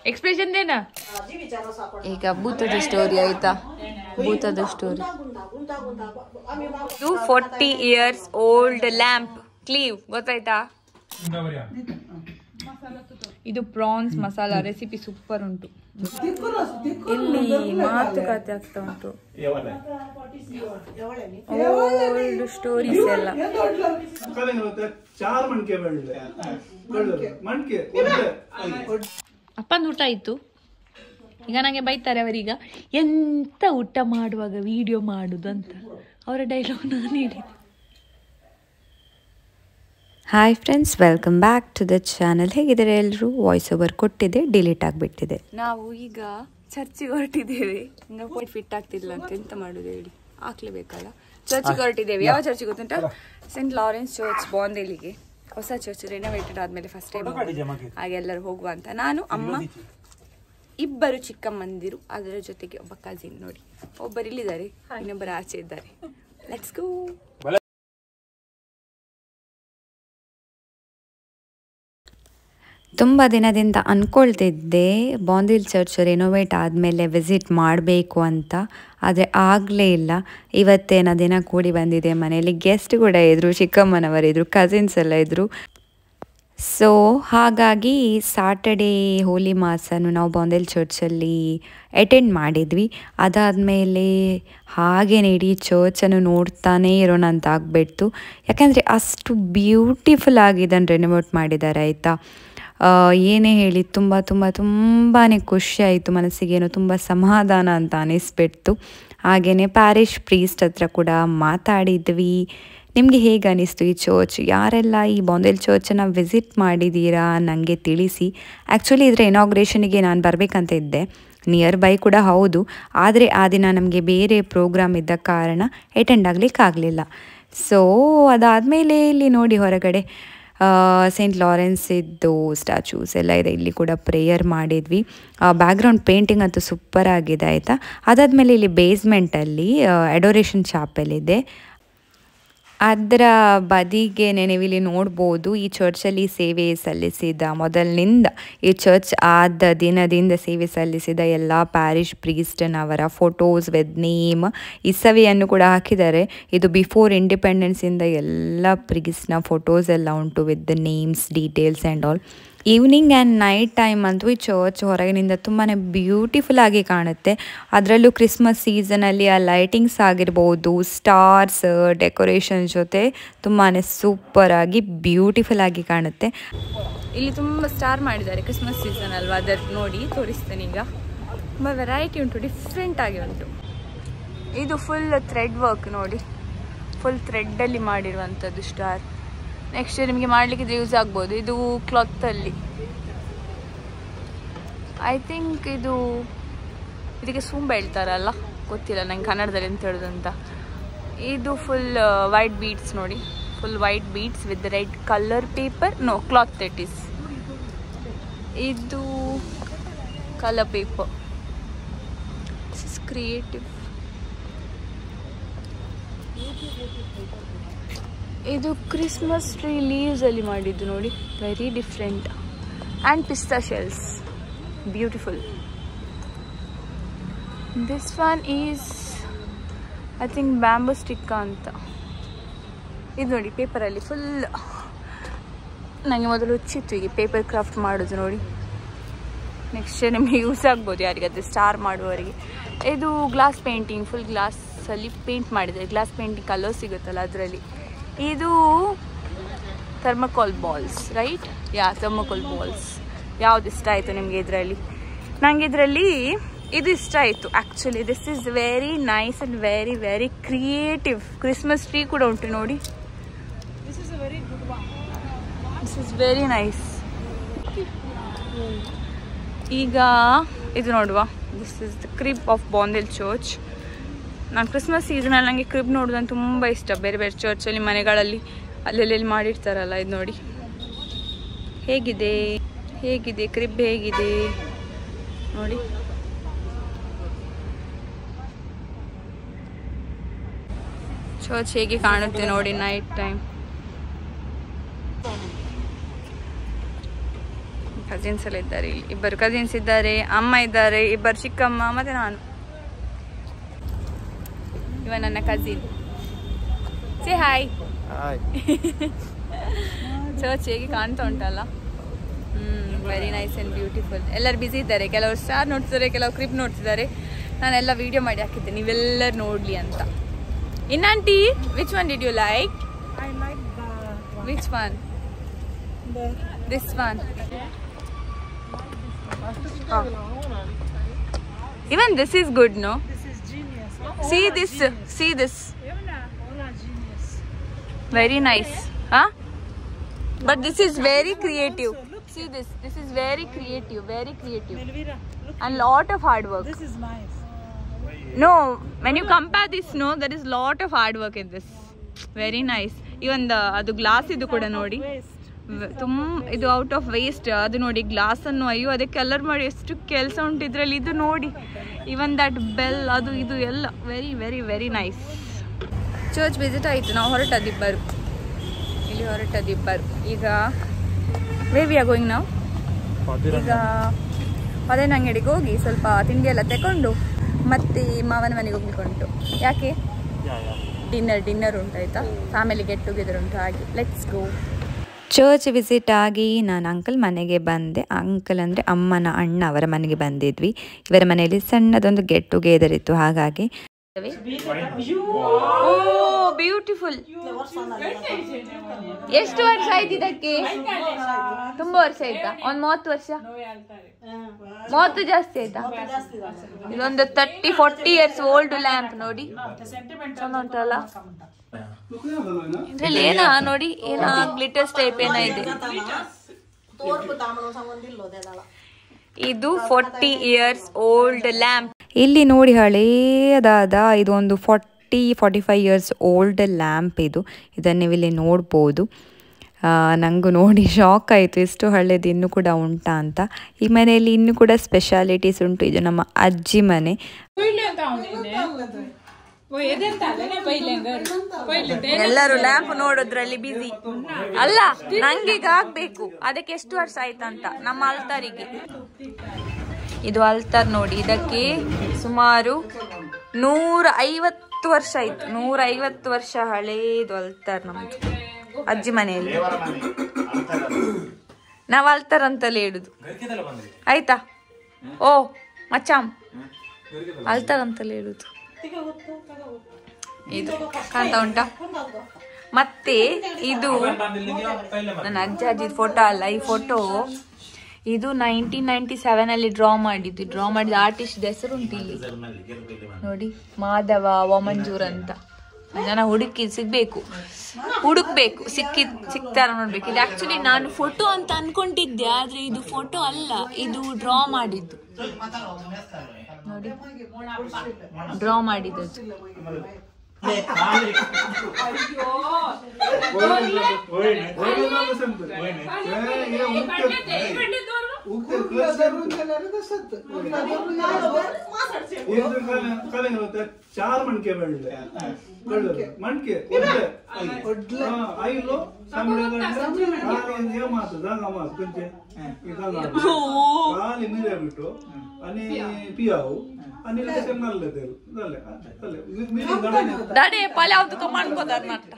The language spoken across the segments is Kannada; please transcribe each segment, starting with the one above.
ಎಕ್ಸ್ಪ್ರೆಷನ್ ದೇನಾ ಈಗ ಭೂತದ ಸ್ಟೋರಿ ಆಯ್ತಾ ಭೂತದ story 240 years old lamp cleave ಗೊತ್ತಾಯ್ತಾ ಇದು ಪ್ರಾನ್ಸ್ ಮಸಾಲಾ ರೆಸಿಪಿ ಸೂಪರ್ ಉಂಟು ಇಲ್ಲಿ ಮಾತುಕತೆ ಆಗ್ತಾ ಉಂಟು ಓಲ್ಡ್ ಸ್ಟೋರೀಸ್ ಎಲ್ಲ ಅಪ್ಪಂದು ಊಟ ಆಯ್ತು ಈಗ ನಂಗೆ ಬೈತಾರೆ ಅವರೀಗ ಎಂತ ಊಟ ಮಾಡುವಾಗ ವಿಡಿಯೋ ಮಾಡುದು ಅಂತ ಅವರ ಡೈಲಾಗ್ ನಾನು ಹೇಳಿದೆ. Hi friends, welcome back to the channel. ಹೇಗಿದ್ದಾರೆ ಎಲ್ಲರೂ? ವಾಯ್ಸ್ ಓವರ್ ಕೊಟ್ಟಿದೆ, ಡಿಲೀಟ್ ಆಗಿಬಿಟ್ಟಿದೆ. ನಾವು ಈಗ ಚರ್ಚಿಗೆ ಹೊರಟಿದ್ದೇವೆ. ಹಿಂಗೆ ಫೋಟೋ ಫಿಟ್ ಆಗ್ತಿಲ್ಲ ಅಂತ ಎಂತ ಮಾಡೋದು ಹೇಳಿ, ಹಾಕ್ಲೇಬೇಕಲ್ಲ. ಚರ್ಚಿಗೆ ಹೊರಟಿದ್ದೇವೆ. ಯಾವ ಚರ್ಚಿಗೆ ಗೊತ್ತುಂಟ? ಸೆಂಟ್ ಲಾರೆನ್ಸ್ ಚರ್ಚ್, ಬಾಂದೇಲಿಗೆ. ಹೊಸ ಚರ್ಚ್ ರೆನೋವೇಟೆಡ್ ಆದ್ಮೇಲೆ ಫಸ್ಟ್ ಟೈಮ್ ಹಾಗೆ ಎಲ್ಲರೂ ಹೋಗುವ ಅಂತ. ನಾನು, ಅಮ್ಮ, ಇಬ್ಬರು ಚಿಕ್ಕಮ್ಮಂದಿರು, ಅದರ ಜೊತೆಗೆ ಒಬ್ಬ ಕಸಿನ್. ನೋಡಿ, ಒಬ್ಬರು ಇಲ್ಲಿದ್ದಾರೆ, ಇನ್ನೊಬ್ಬರು ಆಚೆ ಇದ್ದಾರೆ. Let's go. ತುಂಬ ದಿನದಿಂದ ಅಂದ್ಕೊಳ್ತಿದ್ದೆ ಬಾಂದಿಲ್ ಚರ್ಚ್ ರಿನೋವೇಟ್ ಆದಮೇಲೆ ವಿಸಿಟ್ ಮಾಡಬೇಕು ಅಂತ, ಆದರೆ ಆಗಲೇ ಇಲ್ಲ. ಇವತ್ತೇನ ದಿನ ಕೂಡಿ ಬಂದಿದೆ. ಮನೆಯಲ್ಲಿ ಗೆಸ್ಟ್ ಕೂಡ ಇದ್ದರು, ಚಿಕ್ಕಮ್ಮನವರಿದ್ದರು, ಕಸಿನ್ಸ್ ಎಲ್ಲ ಇದ್ದರು. ಸೊ ಹಾಗಾಗಿ ಸಾಟರ್ಡೇ ಹೋಲಿ ಮಾಸನು ನಾವು ಬಾಂದಿಲ್ ಚರ್ಚಲ್ಲಿ ಅಟೆಂಡ್ ಮಾಡಿದ್ವಿ. ಅದಾದಮೇಲೆ ಹಾಗೇ ಇಡೀ ಚರ್ಚನ್ನು ನೋಡ್ತಾನೇ ಇರೋಣ ಅಂತ ಆಗಿಬಿಡ್ತು. ಯಾಕೆಂದರೆ ಅಷ್ಟು ಬ್ಯೂಟಿಫುಲ್ ಆಗಿ ಇದನ್ನು ರಿನೋವೇಟ್ ಮಾಡಿದ್ದಾರೆ ಆಯಿತಾ. ಏನೇ ಹೇಳಿ ತುಂಬಾ ಖುಷಿ ಆಯಿತು, ಮನಸ್ಸಿಗೇನೋ ತುಂಬ ಸಮಾಧಾನ ಅಂತ ಅನಿಸ್ಬಿಡ್ತು. ಹಾಗೆಯೇ ಪ್ಯಾರಿಷ್ ಪ್ರೀಸ್ಟ್ ಹತ್ರ ಕೂಡ ಮಾತಾಡಿದ್ವಿ. ನಿಮಗೆ ಹೇಗೆ ಅನ್ನಿಸ್ತು ಈ ಚರ್ಚ್? ಯಾರೆಲ್ಲ ಈ ಬಾಂದೇಲ್ ಚರ್ಚನ್ನು ವಿಸಿಟ್ ಮಾಡಿದ್ದೀರಾ ನನಗೆ ತಿಳಿಸಿ. ಆ್ಯಕ್ಚುಲಿ ಇದರ ಇನಾಗ್ರೇಷನಿಗೆ ನಾನು ಬರಬೇಕಂತ ಇದ್ದೆ, ನಿಯರ್ ಬೈ ಕೂಡ ಹೌದು. ಆದರೆ ಆ ದಿನ ನಮಗೆ ಬೇರೆ ಪ್ರೋಗ್ರಾಮ್ ಇದ್ದ ಕಾರಣ ಅಟೆಂಡ್ ಆಗಲಿಕ್ಕಾಗಲಿಲ್ಲ. ಸೊ ಅದಾದಮೇಲೆ ಇಲ್ಲಿ ನೋಡಿ ಹೊರಗಡೆ ಸೆಂಟ್ ಲಾರೆನ್ಸ್ ಇದ್ದು ಸ್ಟ್ಯಾಚ್ಯೂಸ್ ಎಲ್ಲ ಇದೆ. ಇಲ್ಲಿ ಕೂಡ ಪ್ರೇಯರ್ ಮಾಡಿದ್ವಿ. ಬ್ಯಾಕ್ಗ್ರೌಂಡ್ ಪೇಂಟಿಂಗ್ ಅಂತೂ ಸೂಪರ್ ಆಗಿದೆ ಆಯಿತಾ. ಅದಾದಮೇಲೆ ಇಲ್ಲಿ ಬೇಸ್ಮೆಂಟಲ್ಲಿ ಅಡೋರೇಷನ್ ಚಾಪೆಲ್ ಇದೆ. ಅದರ ಬದಿಗೆ ನೀವಿಲ್ಲಿ ನೋಡ್ಬೋದು, ಈ ಚರ್ಚಲ್ಲಿ ಸೇವೆ ಸಲ್ಲಿಸಿದ ಮೊದಲಿನಿಂದ ಈ ಚರ್ಚ್ ಆದ ದಿನದಿಂದ ಸೇವೆ ಸಲ್ಲಿಸಿದ ಎಲ್ಲ ಪ್ಯಾರಿಷ್ ಪ್ರೀಸ್ಟನವರ ಫೋಟೋಸ್ ವಿತ್ ನೇಮ್, ಇಸವಿಯನ್ನು ಕೂಡ ಹಾಕಿದ್ದಾರೆ. ಇದು ಬಿಫೋರ್ ಇಂಡಿಪೆಂಡೆನ್ಸಿಂದ ಎಲ್ಲ ಪ್ರೀಸ್ಟ್ನ ಫೋಟೋಸ್ ಎಲ್ಲ ಉಂಟು with the names, details and all. Evening and night time ಅಂತೂ ಈ ಚರ್ಚ್ ಹೊರಗಿನಿಂದ ತುಂಬಾ ಬ್ಯೂಟಿಫುಲ್ ಆಗಿ ಕಾಣುತ್ತೆ. ಅದರಲ್ಲೂ ಕ್ರಿಸ್ಮಸ್ ಸೀಸನಲ್ಲಿ ಆ ಲೈಟಿಂಗ್ಸ್ ಆಗಿರ್ಬೋದು, ಸ್ಟಾರ್ಸ್, ಡೆಕೋರೇಷನ್ ಜೊತೆ ತುಂಬಾ ಸೂಪರಾಗಿ ಬ್ಯೂಟಿಫುಲ್ ಆಗಿ ಕಾಣುತ್ತೆ. ಇಲ್ಲಿ ತುಂಬ ಸ್ಟಾರ್ ಮಾಡಿದ್ದಾರೆ, ಕ್ರಿಸ್ಮಸ್ ಸೀಸನ್ ಅಲ್ವಾ, ಅದನ್ನು ನೋಡಿ ತೋರಿಸ್ತೇನೆ. ಈಗ ತುಂಬ ವೆರೈಟಿ ಉಂಟು, ಡಿಫ್ರೆಂಟ್ ಆಗಿ ಉಂಟು. ಇದು ಫುಲ್ ಥ್ರೆಡ್ ವರ್ಕ್ ನೋಡಿ, ಫುಲ್ ಥ್ರೆಡ್ಡಲ್ಲಿ ಮಾಡಿರುವಂಥದ್ದು ಸ್ಟಾರ್. ನೆಕ್ಸ್ಟ್ ನಿಮಗೆ ಮಾಡಲಿಕ್ಕೆ ಯೂಸ್ ಆಗ್ಬೋದು. ಇದು ಕ್ಲಾತಲ್ಲಿ, ಐ ಥಿಂಕ್ ಇದಕ್ಕೆ ಸೂಂಬ ಹೇಳ್ತಾರಲ್ಲ, ಗೊತ್ತಿಲ್ಲ ನಂಗೆ ಕನ್ನಡದಲ್ಲಿ ಎಂತ ಹೇಳೋದು ಅಂತ. ಇದು ಫುಲ್ ವೈಟ್ ಬೀಡ್ಸ್ ನೋಡಿ, full white beads with red colour paper, no cloth that is. ಇದು colour paper, this is creative. ಇದು ಕ್ರಿಸ್ಮಸ್ ಟ್ರೀ ಲೀವ್ಸಲ್ಲಿ ಮಾಡಿದ್ದು ನೋಡಿ, ವೆರಿ ಡಿಫ್ರೆಂಟ್. ಆ್ಯಂಡ್ ಪಿಸ್ತಾ shells, beautiful. This one is I think bamboo ಸ್ಟಿಕ್ಕ ಅಂತ. ಇದು ನೋಡಿ ಪೇಪರಲ್ಲಿ ಫುಲ್, ನನಗೆ ಮೊದಲು ಹುಚ್ಚಿತ್ತು ಹೀಗೆ ಪೇಪರ್ ಕ್ರಾಫ್ಟ್ ಮಾಡೋದು ನೋಡಿ. ನೆಕ್ಸ್ಟ್ ನಿಮಗೆ ಯೂಸ್ ಆಗ್ಬೋದು ಯಾರಿಗಾದ್ರೆ ಸ್ಟಾರ್ ಮಾಡುವವರಿಗೆ. ಇದು ಗ್ಲಾಸ್ ಪೇಂಟಿಂಗ್, ಫುಲ್ ಗ್ಲಾಸಲ್ಲಿ ಪೇಂಟ್ ಮಾಡಿದ್ದಾರೆ. ಗ್ಲಾಸ್ ಪೇಂಟಿಂಗ್ ಕಲರ್ ಸಿಗುತ್ತಲ್ಲ ಅದರಲ್ಲಿ. ಇದು ಥರ್ಮಕೋಲ್ ಬಾಲ್ಸ್, ರೈಟ್? ಯಾ, ಥರ್ಮಕೋಲ್ ಬಾಲ್ಸ್. ಯಾವ್ದು ಇಷ್ಟ ಆಯಿತು ನಿಮಗೆ ಇದರಲ್ಲಿ? ನನಗೆ ಇದರಲ್ಲಿ ಇದು ಇಷ್ಟ ಆಯಿತು actually. This is very nice and very very creative. Christmas tree ಕೂಡ ಉಂಟು ನೋಡಿ. This is very nice. ಈಗ ಇದು ನೋಡುವ, this is the crib of Bondel church. ನಾನು ಕ್ರಿಸ್ಮಸ್ ಸೀಸನಲ್ಲಿ ನನಗೆ ಕ್ರಿಬ್ ನೋಡೋದಂತ ತುಂಬ ಇಷ್ಟ. ಬೇರೆ ಬೇರೆ ಚರ್ಚಲ್ಲಿ, ಮನೆಗಳಲ್ಲಿ ಅಲ್ಲೆಲ್ಲಿ ಮಾಡಿರ್ತಾರಲ್ಲ. ಇದು ನೋಡಿ ಹೇಗಿದೆ ಕ್ರಿಬ್ ಹೇಗಿದೆ ನೋಡಿ. ಚರ್ಚ್ ಹೇಗೆ ಕಾಣುತ್ತೆ ನೋಡಿ ನೈಟ್ ಟೈಮ್. ಕಸಿನ್ಸ್ ಎಲ್ಲ ಇದ್ದಾರೆ ಇಲ್ಲಿ. ಇಬ್ಬರು ಕಸಿನ್ಸ್ ಇದ್ದಾರೆ, ಅಮ್ಮ ಇದ್ದಾರೆ, ಇಬ್ಬರು ಚಿಕ್ಕಮ್ಮ ಮತ್ತೆ ನಾನು. ಇವ ನನ್ನ ಕಸಿನ್. Say hi. ಚರ್ಚ್ ಹೇಗೆ ಕಾಣ್ತಾ ಉಂಟಲ್ಲ. Very nice and beautiful. ಎಲ್ಲರೂ ಬ್ಯುಸಿ ಇದ್ದಾರೆ, ಕೆಲವರು ಸ್ಟಾರ್ ನೋಡ್ತಿದ್ದಾರೆ, ಕೆಲವರು ಕ್ಲಿಪ್ ನೋಡ್ತಿದ್ದಾರೆ. ನಾನೆಲ್ಲ ವಿಡಿಯೋ ಮಾಡಿ ಹಾಕಿದ್ದೆ ನೀವೆಲ್ಲರೂ ನೋಡಲಿ ಅಂತ. ಇನ್ aunty, which one did you like? I like the one. Which one? This one. Oh. Even this is good, no? This is genius. See this. See this. Ola genius. Very nice. Huh? But this is very creative. See this. This is very creative. Very creative. Elvira, look. And lot of hard work. This is nice. No, when you compare this, no, there is lot of hard work in this. Very nice. Even the adu glass idu kuda nodi. Waste. ಇದು ಔಟ್ ಆಫ್ ವೇಸ್ಟ್. ಅದು ನೋಡಿ ಗ್ಲಾಸ್ ಅನ್ನು, ಅಯ್ಯೋ ಅದಕ್ಕೆ ಕಲರ್ ಮಾಡಿ ಎಷ್ಟು ಕೆಲಸ ಉಂಟು ಇದ್ರಲ್ಲಿ. ಇದು ನೋಡಿ, ಇವನ್ ದಟ್ ಬೆಲ್, ಅದು ಇದು ಎಲ್ಲ very very very nice. Church visit ಆಯಿತು, ನಾವು ಹೊರಟದಿಬ್ಬರು, ಇಲ್ಲಿ ಹೊರಟದಿಬ್ಬರು. ಈಗ ವೇ ವಿ ಆರ್ ಗೋಯಿಂಗ್ ನಾವು. ಈಗ ಪದೇನ ಅಂಗಡಿಗೆ ಹೋಗಿ ಸ್ವಲ್ಪ ತಿಂಡಿ ಎಲ್ಲ ತಗೊಂಡು ಮತ್ತೆ ಮಾವನ ಮನೆಗೆ ಹೋಗ್ಲಿಕ್ಕೆ ಉಂಟು. ಯಾಕೆ? ಡಿನ್ನರ್ ಉಂಟಾಯ್ತಾ, ಫ್ಯಾಮಿಲಿ ಗೆಟ್ ಟುಗೆದರ್ ಉಂಟು, ಹಾಗೆ ಲೆಟ್ಸ್ ಗೋ. ಚರ್ಚ್ ವಿಸಿಟ್ ಆಗಿ ನಾನು ಅಂಕಲ್ ಮನೆಗೆ ಬಂದೆ. ಅಂಕಲ್ ಅಂದರೆ ಅಮ್ಮನ ಅಣ್ಣ, ಅವರ ಮನೆಗೆ ಬಂದಿದ್ವಿ. ಇವರ ಮನೆಯಲ್ಲಿ ಸಣ್ಣದೊಂದು ಗೆಟ್ ಟುಗೆದರ್ ಇತ್ತು, ಹಾಗಾಗಿ. ಬ್ಯೂಟಿಫುಲ್. ಎಷ್ಟು ವರ್ಷ ಆಯ್ತು ಇದಕ್ಕೆ? ತುಂಬಾ ವರ್ಷ ಆಯ್ತಾ? ಒಂದ್ 30 ವರ್ಷ, 30 ಜಾಸ್ತಿ ಆಯ್ತಾ? ಇದೊಂದು 30-40 ಇಯರ್ಸ್ ಓಲ್ಡ್ ಲ್ಯಾಂಪ್ ನೋಡಿ, ಚಂದ ಉಂಟಲ್ಲ. ಇದ್ರಲ್ಲಿ ಏನಾ ನೋಡಿ, ಏನಾ ಗ್ಲಿಟರ್ಸ್ ಟೈಪ್ ಏನ ಇದೆ. ಇದು 40 ಇಯರ್ಸ್ ಓಲ್ಡ್ ಲ್ಯಾಂಪ್. ಇಲ್ಲಿ ನೋಡಿ ಹಳೇದಾದ ಇದೊಂದು 40-45 ಇಯರ್ಸ್ ಓಲ್ಡ್ ಲ್ಯಾಂಪ್ ಇದು. ಇದನ್ನು ನೀವು ಇಲ್ಲಿ ನೋಡ್ಬೋದು. ನನಗೂ ನೋಡಿ ಶಾಕ್ ಆಯಿತು, ಎಷ್ಟು ಹಳೇದು ಇನ್ನೂ ಕೂಡ ಉಂಟಾ ಅಂತ. ಈ ಮನೆಯಲ್ಲಿ ಇನ್ನೂ ಕೂಡ ಸ್ಪೆಷಾಲಿಟೀಸ್ ಉಂಟು. ಇದು ನಮ್ಮ ಅಜ್ಜಿ ಮನೆ. ಎಲ್ಲರೂ ಲ್ಯಾಂಪ್ ನೋಡೋದ್ರಲ್ಲಿ ಬಿಸಿ ಅಲ್ಲ. ನಂಗೆ ಈಗ ಆಗ್ಬೇಕು, ಅದಕ್ಕೆ ಎಷ್ಟು ವರ್ಷ ಆಯ್ತಂತ. ನಮ್ಮ ಅಲ್ತಾರಿಗೆ ಇದು ಅಲ್ತಾರ್ ನೋಡಿ, ಇದಕ್ಕೆ ಸುಮಾರು 150 ವರ್ಷ ಆಯ್ತು. 150 ವರ್ಷ ಹಳೇದು ಅಲ್ತಾರ್ ನಮ್ದು ಅಜ್ಜಿ ಮನೆಯಲ್ಲಿ. ನಾವ್ ಅಲ್ತಾರ್ ಅಂತಲೇ ಹೇಳುದು, ಆಯ್ತಾ? ಓ ಮಚಾಮ್, ಅಲ್ತಾರ್ ಅಂತಲೇ ಹೇಳುದು. ಇದು ಕಾಣ್ತಾ ಉಂಟಾ? ಮತ್ತೆ ಇದು ನನ್ನ ಅಜ್ಜಿ ಫೋಟೋ ಅಲ್ಲ, ಈ ಫೋಟೋ ಇದು 1997 ಅಲ್ಲಿ ಡ್ರಾ ಮಾಡಿದ ಆರ್ಟಿಸ್ಟ್ ಹೆಸರು ಉಂಟು ಇಲ್ಲಿ ನೋಡಿ, ಮಾಧವ ವಮಂಜೂರ್ ಅಂತ. ಜನ ಹುಡುಕ್ಬೇಕು, ಸಿಕ್ತಾರ ನೋಡ್ಬೇಕು. ಇದು ಆಕ್ಚುಲಿ ನಾನು ಫೋಟೋ ಅಂತ ಅನ್ಕೊಂಡಿದ್ದೆ, ಆದ್ರೆ ಇದು ಫೋಟೋ ಅಲ್ಲ, ಇದು ಡ್ರಾ ಮಾಡಿದ್ದು ನೋಡಿ, ಡ್ರಾ ಮಾಡಿದ್ದು. चार मणके मणके आईलो काली मिरे बिटो आणि पियाऊ आणि ದಾಡೆ ಪಲಾವ್ ತುಕ ಮಾಡ್ಕೋದಾರ ನಟ್ಟ.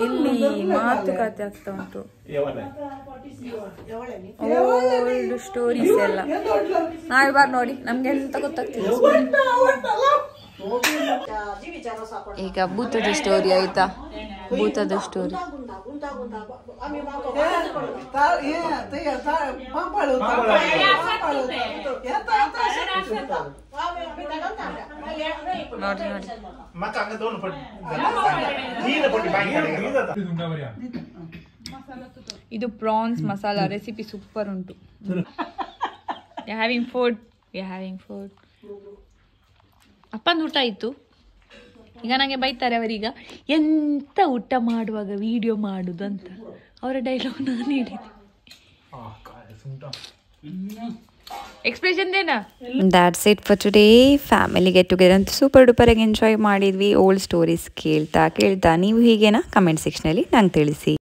ಇಲ್ಲಿ ಮಾತುಕತೆ ಆಗ್ತಾ ಉಂಟು, ಓಲ್ಡ್ ಸ್ಟೋರೀಸ್ ಎಲ್ಲ. ನಾವಿವಾಗ ನೋಡಿ ನಮ್ಗೆ ಎಂತ ಗೊತ್ತಾಗ್ತಿಲ್ಲ. ಈಗ ಭೂತದ ಸ್ಟೋರಿ ಆಯ್ತಾ? ಭೂತದ ಸ್ಟೋರಿ ನೋಡಿ ನೋಡಿ. ಇದು ಪ್ರಾನ್ಸ್ ಮಸಾಲಾ ರೆಸಿಪಿ ಸೂಪರ್ ಉಂಟು. Having food. ಅಪ್ಪಂದು ಊಟ ಆಯಿತು. ಈಗ ನನಗೆ ಬೈತಾರೆ ಅವರೀಗ, ಎಂತ ಊಟ ಮಾಡುವಾಗ ವಿಡಿಯೋ ಮಾಡುದು ಅಂತ. ಅವರ ಡೈಲಾಗ್ ನಾನು ಹೇಳಿದೆ. Expression Dena? That's it for today. Family get together ಅಂತ ಸೂಪರ್ ಡೂಪರಾಗಿ ಎಂಜಾಯ್ ಮಾಡಿದ್ವಿ. ಓಲ್ಡ್ ಸ್ಟೋರೀಸ್ ಕೇಳ್ತಾ ನೀವು ಹೀಗೇನಾ? ಕಮೆಂಟ್ ಸೆಕ್ಷನಲ್ಲಿ ನಂಗೆ ತಿಳಿಸಿ.